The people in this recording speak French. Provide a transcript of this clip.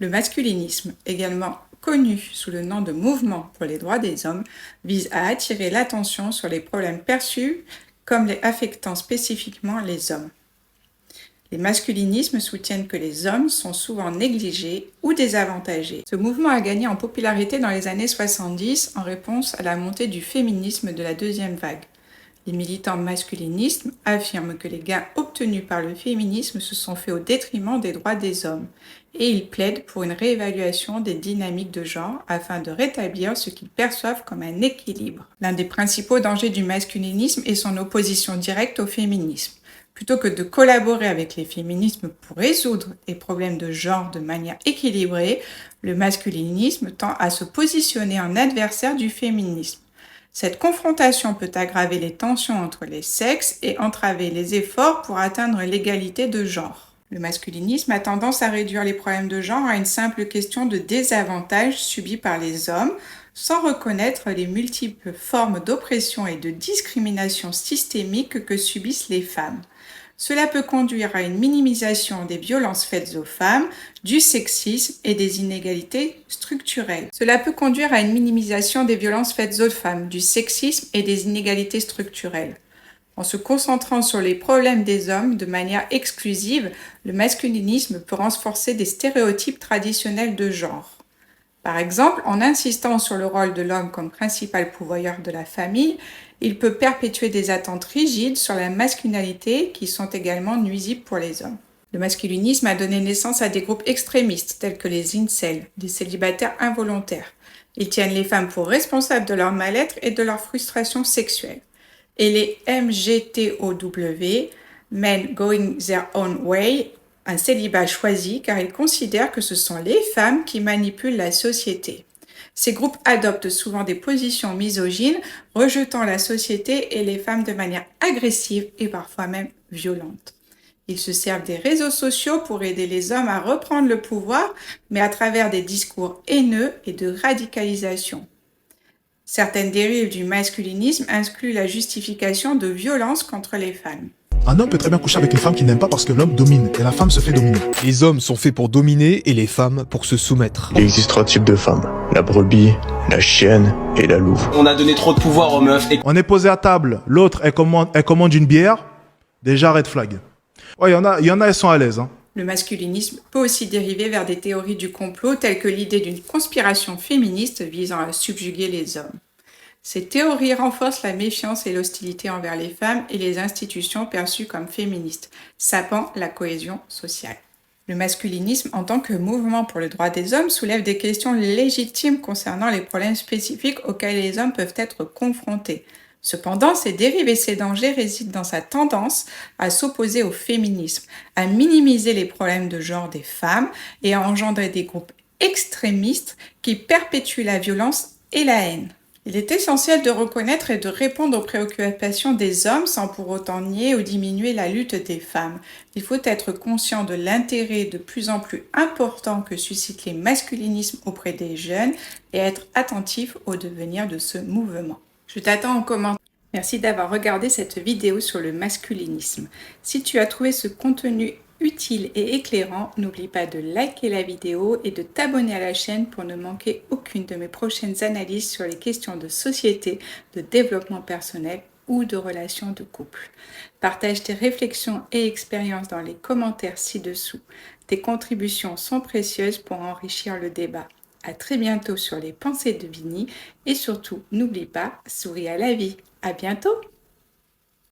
Le masculinisme, également connu sous le nom de mouvement pour les droits des hommes, vise à attirer l'attention sur les problèmes perçus comme les affectant spécifiquement les hommes. Les masculinismes soutiennent que les hommes sont souvent négligés ou désavantagés. Ce mouvement a gagné en popularité dans les années 70 en réponse à la montée du féminisme de la deuxième vague. Les militants masculinistes affirment que les gains obtenus par le féminisme se sont faits au détriment des droits des hommes et ils plaident pour une réévaluation des dynamiques de genre afin de rétablir ce qu'ils perçoivent comme un équilibre. L'un des principaux dangers du masculinisme est son opposition directe au féminisme. Plutôt que de collaborer avec les féminismes pour résoudre les problèmes de genre de manière équilibrée, le masculinisme tend à se positionner en adversaire du féminisme. Cette confrontation peut aggraver les tensions entre les sexes et entraver les efforts pour atteindre l'égalité de genre. Le masculinisme a tendance à réduire les problèmes de genre à une simple question de désavantage subi par les hommes, sans reconnaître les multiples formes d'oppression et de discrimination systémique que subissent les femmes. Cela peut conduire à une minimisation des violences faites aux femmes, du sexisme et des inégalités structurelles. En se concentrant sur les problèmes des hommes de manière exclusive, le masculinisme peut renforcer des stéréotypes traditionnels de genre. Par exemple, en insistant sur le rôle de l'homme comme principal pourvoyeur de la famille, il peut perpétuer des attentes rigides sur la masculinité qui sont également nuisibles pour les hommes. Le masculinisme a donné naissance à des groupes extrémistes tels que les incels, des célibataires involontaires. Ils tiennent les femmes pour responsables de leur mal-être et de leur frustration sexuelle. Et les MGTOW, Men Going Their Own Way, un célibat choisi car ils considèrent que ce sont les femmes qui manipulent la société. Ces groupes adoptent souvent des positions misogynes, rejetant la société et les femmes de manière agressive et parfois même violente. Ils se servent des réseaux sociaux pour aider les hommes à reprendre le pouvoir, mais à travers des discours haineux et de radicalisation. Certaines dérives du masculinisme incluent la justification de violences contre les femmes. Un homme peut très bien coucher avec une femme qu'il n'aime pas parce que l'homme domine et la femme se fait dominer. Les hommes sont faits pour dominer et les femmes pour se soumettre. Il existe 3 types de femmes. La brebis, la chienne et la louve. On a donné trop de pouvoir aux meufs. On est posé à table, l'autre elle commande une bière, déjà red flag. Ouais, il y en a, elles sont à l'aise. Le masculinisme peut aussi dériver vers des théories du complot telles que l'idée d'une conspiration féministe visant à subjuguer les hommes. Ces théories renforcent la méfiance et l'hostilité envers les femmes et les institutions perçues comme féministes, sapant la cohésion sociale. Le masculinisme, en tant que mouvement pour le droit des hommes, soulève des questions légitimes concernant les problèmes spécifiques auxquels les hommes peuvent être confrontés. Cependant, ces dérives et ces dangers résident dans sa tendance à s'opposer au féminisme, à minimiser les problèmes de genre des femmes et à engendrer des groupes extrémistes qui perpétuent la violence et la haine. Il est essentiel de reconnaître et de répondre aux préoccupations des hommes sans pour autant nier ou diminuer la lutte des femmes. Il faut être conscient de l'intérêt de plus en plus important que suscitent les masculinismes auprès des jeunes et être attentif au devenir de ce mouvement. Je t'attends en commentaire. Merci d'avoir regardé cette vidéo sur le masculinisme. Si tu as trouvé ce contenu utile et éclairant, n'oublie pas de liker la vidéo et de t'abonner à la chaîne pour ne manquer aucune de mes prochaines analyses sur les questions de société, de développement personnel ou de relations de couple. Partage tes réflexions et expériences dans les commentaires ci-dessous. Tes contributions sont précieuses pour enrichir le débat. À très bientôt sur les pensées de Vinnie et surtout, n'oublie pas, souris à la vie. À bientôt!